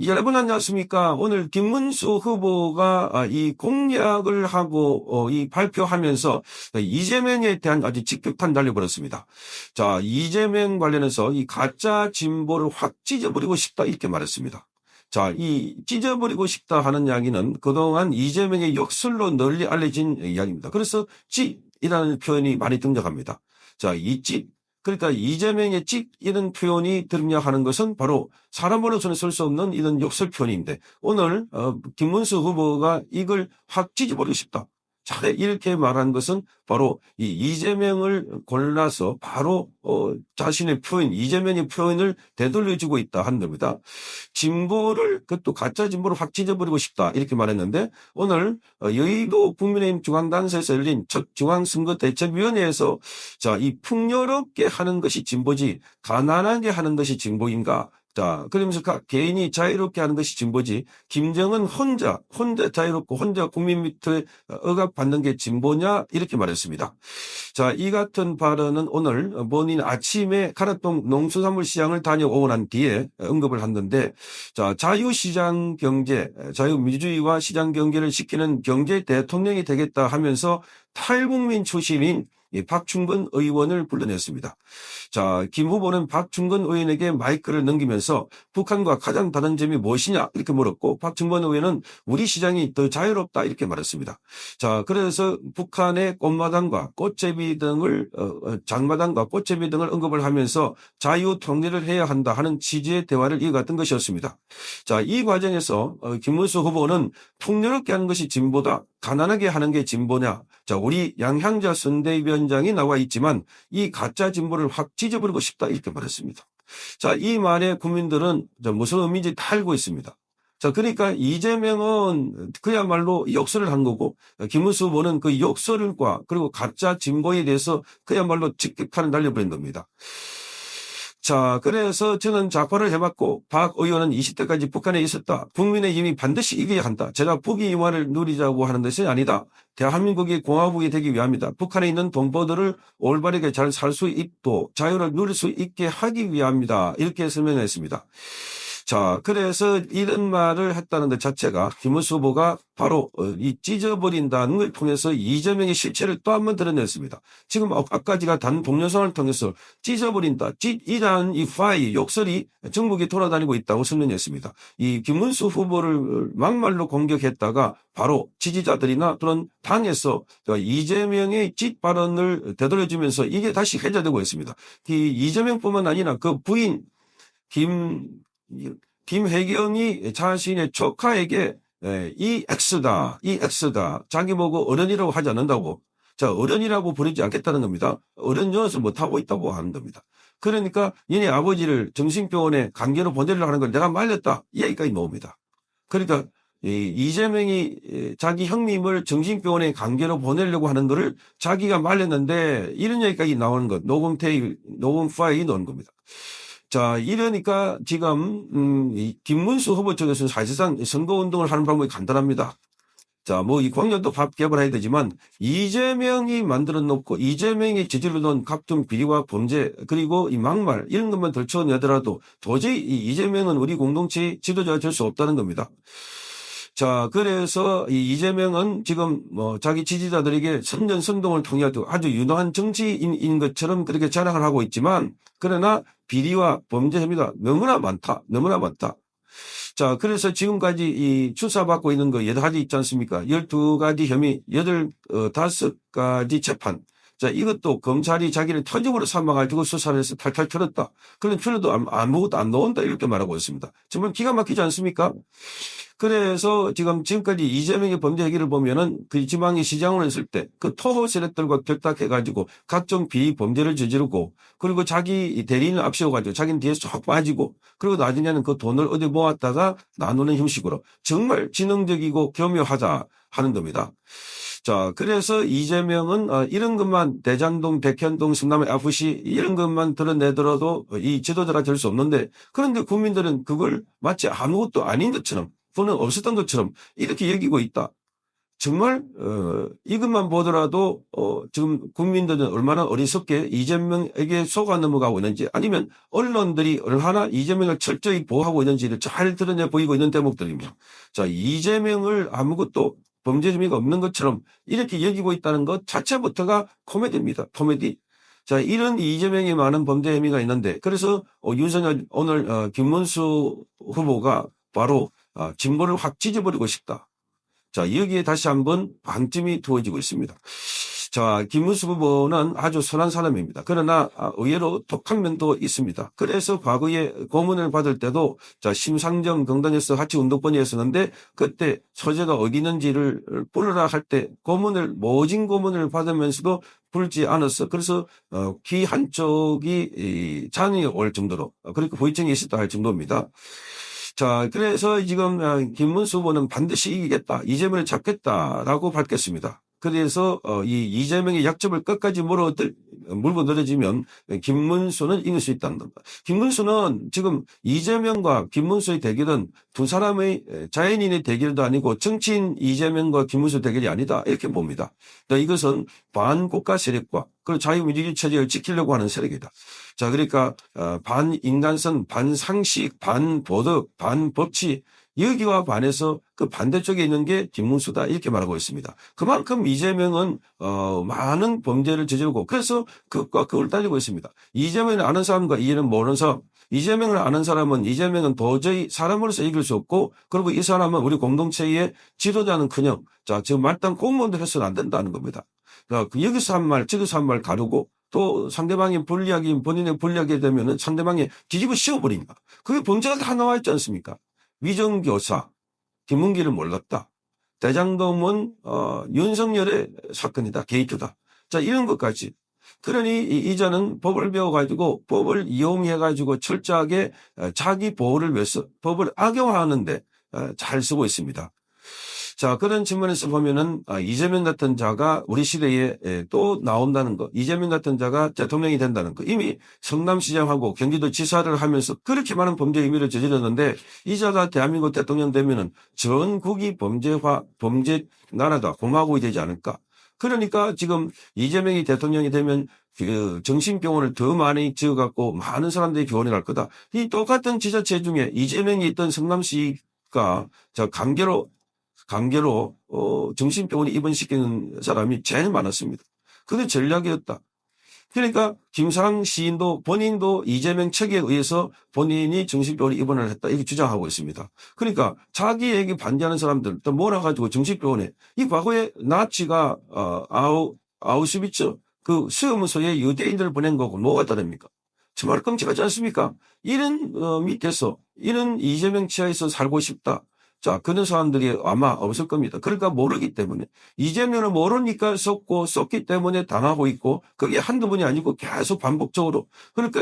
여러분 안녕하십니까? 오늘 김문수 후보가 이 공약을 하고 이 발표하면서 이재명에 대한 아주 직격탄 날려버렸습니다. 자, 이재명 관련해서 이 가짜 진보를 확 찢어버리고 싶다 이렇게 말했습니다. 자, 이 찢어버리고 싶다 하는 이야기는 그동안 이재명의 역설로 널리 알려진 이야기입니다. 그래서 찢이라는 표현이 많이 등장합니다. 자, 이 찢. 그러니까 이재명의 찢 이런 표현이 등장하는 것은 바로 사람으로서는 쓸 수 없는 이런 역설 표현인데 오늘 김문수 후보가 이걸 확 찢어버리고 싶다. 자, 이렇게 말한 것은 바로 이 이재명을 골라서 바로 자신의 표현, 이재명의 표현을 되돌려주고 있다 하는 겁니다. 진보를 그것도 가짜 진보를 확 찢어버리고 싶다 이렇게 말했는데 오늘 여의도 국민의힘 중앙단체에서 열린 첫 중앙선거대책위원회에서 자, 이 풍요롭게 하는 것이 진보지 가난하게 하는 것이 진보인가? 자, 그러면서 각 개인이 자유롭게 하는 것이 진보지 김정은 혼자 자유롭고 혼자 국민 밑에 억압받는 게 진보냐 이렇게 말했습니다. 자, 이 같은 발언은 오늘 본인 아침에 가락동 농수산물 시장을 다녀오고 난 뒤에 언급을 했는데 자, 자유시장 경제, 자유민주주의와 시장 경제를 시키는 경제 대통령이 되겠다 하면서 탈국민 출신인 박충근 의원을 불러냈습니다. 자, 김 후보는 박충근 의원에게 마이크를 넘기면서 북한과 가장 다른 점이 무엇이냐 이렇게 물었고 박충근 의원은 우리 시장이 더 자유롭다 이렇게 말했습니다. 자, 그래서 북한의 꽃마당과 꽃제비 등을 장마당과 꽃제비 등을 언급을 하면서 자유 통일을 해야 한다 하는 취지의 대화를 이어갔던 것이었습니다. 자, 이 과정에서 김문수 후보는 풍요롭게 하는 것이 진보다 가난하게 하는 게 진보냐. 자, 우리 양향자 선대위원장이 나와 있지만 이 가짜 진보를 확 찢어버리고 싶다 이렇게 말했습니다. 자, 이 말에 국민들은 무슨 의미인지 다 알고 있습니다. 자, 그러니까 이재명은 그야말로 역설을 한 거고 김문수 후보는 그 역설과 그리고 가짜 진보에 대해서 그야말로 직격탄을 날려버린 겁니다. 자, 그래서 저는 좌파를 해봤고 박 의원은 20대까지 북한에 있었다. 국민의힘이 반드시 이겨야 한다. 제가 북이 이화를 누리자고 하는 것이 아니다. 대한민국이 공화국이 되기 위함이다. 북한에 있는 동포들을 올바르게 잘 살 수 있도록 자유를 누릴 수 있게 하기 위함이다. 이렇게 설명했습니다. 자, 그래서 이런 말을 했다는 것 자체가 김문수 후보가 바로 이 찢어버린다는 걸 통해서 이재명의 실체를 또 한 번 드러냈습니다. 지금 아까 제가 단 동영상을 통해서 찢어버린다, 찢이라는 이 파이, 욕설이 전국에 돌아다니고 있다고 설명했습니다. 이 김문수 후보를 막말로 공격했다가 바로 지지자들이나 또는 당에서 이재명의 찢 발언을 되돌려주면서 이게 다시 회자되고 있습니다. 이 이재명뿐만 아니라 그 부인 김혜경이 자신의 조카에게 이 X다. 자기 보고 어른이라고 하지 않는다고. 자, 어른이라고 부르지 않겠다는 겁니다. 어른 녀석을 못하고 있다고 하는 겁니다. 그러니까 얘네 아버지를 정신병원에 강제로 보내려고 하는 걸 내가 말렸다. 이 얘기까지 나옵니다. 그러니까 이재명이 자기 형님을 정신병원에 강제로 보내려고 하는 거를 자기가 말렸는데 이런 얘기까지 나오는 것. 녹음 파일이 나오는 겁니다. 자, 이러니까 지금 김문수 후보 쪽에서는 사실상 선거운동을 하는 방법이 간단합니다. 자, 뭐 이 광역도 밥 개발해야 되지만 이재명이 만들어 놓고 이재명이 저질러 놓은 각종 비리와 범죄 그리고 이 막말 이런 것만 들춰내더라도 도저히 이재명은 우리 공동체 지도자가 될 수 없다는 겁니다. 자, 그래서 이재명은 지금 자기 지지자들에게 선전선동을 통해 아주 유능한 정치인인 것처럼 그렇게 자랑을 하고 있지만 그러나 비리와 범죄 혐의가 너무나 많다. 자, 그래서 지금까지 이 수사받고 있는 거 8가지 있지 않습니까? 12가지 혐의, 5가지 재판. 자, 이것도 검찰이 자기를 터집으로 삼아가지고 수사를 해서 탈탈 털었다. 그런 필요도 아무것도 안 나온다. 이렇게 말하고 있습니다. 정말 기가 막히지 않습니까? 그래서 지금까지 이재명의 범죄 얘기를 보면은 그 지방의 시장을 했을 때 그 토호 세력들과 결탁해가지고 각종 비범죄를 저지르고 그리고 자기 대리인을 앞세워가지고 자기는 뒤에 쏙 빠지고 그리고 나중에는 그 돈을 어디 모았다가 나누는 형식으로 정말 지능적이고 교묘하다 하는 겁니다. 자, 그래서 이재명은 이런 것만 대장동, 백현동, 성남의 FC 이런 것만 드러내더라도 이 지도자가 될 수 없는데 그런데 국민들은 그걸 마치 아무것도 아닌 것처럼 또는 없었던 것처럼 이렇게 여기고 있다. 정말 이것만 보더라도 지금 국민들은 얼마나 어리석게 이재명에게 속아 넘어가고 있는지, 아니면 언론들이 얼마나 이재명을 철저히 보호하고 있는지를 잘 드러내 보이고 있는 대목들입니다. 자, 이재명을 아무것도 범죄 혐의가 없는 것처럼 이렇게 여기고 있다는 것 자체부터가 코미디입니다. 코미디. 자, 이런 이재명이 많은 범죄 혐의가 있는데, 그래서 윤석열 오늘 김문수 후보가 바로 진보를 확 찢어버리고 싶다. 자, 여기에 다시 한번 방점이 두어지고 있습니다. 자, 김문수 후보는 아주 선한 사람입니다. 그러나 의외로 독한 면도 있습니다. 그래서 과거에 고문을 받을 때도 자, 심상정 경단에서 하치 운동권이었었는데, 그때 처제가 어기는지를 불러라 할 때 모진 고문을 받으면서도 불지 않았어. 그래서 귀 한쪽이 잔이 올 정도로, 그러니까 후유증이 있었다 할 정도입니다. 자, 그래서 지금 김문수 후보는 반드시 이기겠다, 이재명을 잡겠다라고 밝혔습니다. 그래서 이 이재명의 약점을 끝까지 물고 늘어지면 김문수는 이길 수 있다는 겁니다. 김문수는 지금 이재명과 김문수의 대결은 두 사람의 자연인의 대결도 아니고 정치인 이재명과 김문수 대결이 아니다, 이렇게 봅니다. 그러니까 이것은 반국가 세력과 그리고 자유민주주의 체제를 지키려고 하는 세력이다. 자, 그러니까 반인간성, 반상식, 반도덕, 반법치, 여기와 반해서 그 반대쪽에 있는 게 김문수다, 이렇게 말하고 있습니다. 그만큼 이재명은 많은 범죄를 저지르고, 그래서 그걸 따지고 있습니다. 이재명을 아는 사람과 이재명을 모르는 사람, 이재명을 아는 사람은 이재명은 도저히 사람으로서 이길 수 없고, 그리고 이 사람은 우리 공동체의 지도자는커녕 자, 지금 말단 공무원도 해서는 안 된다는 겁니다. 여기서 한 말 저기서 한 말 가르고, 또 상대방이 불리하게, 본인의 불리하게 되면은 상대방이 뒤집어 씌워버립니다. 그게 범죄가 다 나와 있지 않습니까? 위정교사, 김문기를 몰랐다. 대장동은 윤석열의 사건이다, 게이트다. 자, 이런 것까지. 그러니 이자는 법을 배워가지고 법을 이용해가지고 철저하게 자기 보호를 위해서 법을 악용하는데 잘 쓰고 있습니다. 자, 그런 측면에서 보면은 이재명 같은 자가 우리 시대에 또 나온다는 거, 이재명 같은 자가 대통령이 된다는 거, 이미 성남시장하고 경기도 지사를 하면서 그렇게 많은 범죄 혐의를 저질렀는데, 이 자가 대한민국 대통령 되면은 전국이 범죄 나라다, 공화국이 되지 않을까. 그러니까 지금 이재명이 대통령이 되면 그 정신병원을 더 많이 지어갖고 많은 사람들이 병원에 갈 거다. 이 똑같은 지자체 중에 이재명이 있던 성남시가 강제로 정신병원에 입원시키는 사람이 제일 많았습니다. 그게 전략이었다. 그러니까 김상 시인도 본인도 이재명 측에 의해서 본인이 정신병원에 입원을 했다, 이렇게 주장하고 있습니다. 그러니까 자기에게 반대하는 사람들 또 몰아가지고 정신병원에, 이 과거에 나치가 아우슈비츠 그 수용소에 유대인들을 보낸 거고 뭐가 다릅니까? 정말 끔찍하지 않습니까? 이런 밑에서 이런 이재명 치하에서 살고 싶다. 자, 그런 사람들이 아마 없을 겁니다. 그러니까 모르기 때문에. 이재명은 모르니까 쏟기 때문에 당하고 있고, 그게 한두 번이 아니고 계속 반복적으로. 그러니까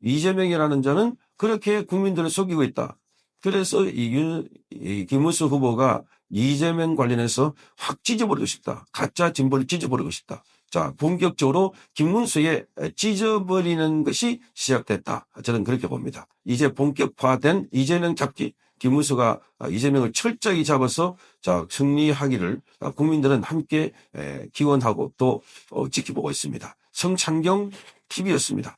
이재명이라는 자는 그렇게 국민들을 속이고 있다. 그래서 이 김문수 후보가 이재명 관련해서 확 찢어버리고 싶다. 가짜 진보를 찢어버리고 싶다. 자, 본격적으로 김문수의 찢어버리는 것이 시작됐다. 저는 그렇게 봅니다. 이제 본격화된 이재명 잡기. 김문수가 이재명을 철저히 잡아서 자, 승리하기를 국민들은 함께 기원하고 또 지켜보고 있습니다. 성창경 TV였습니다.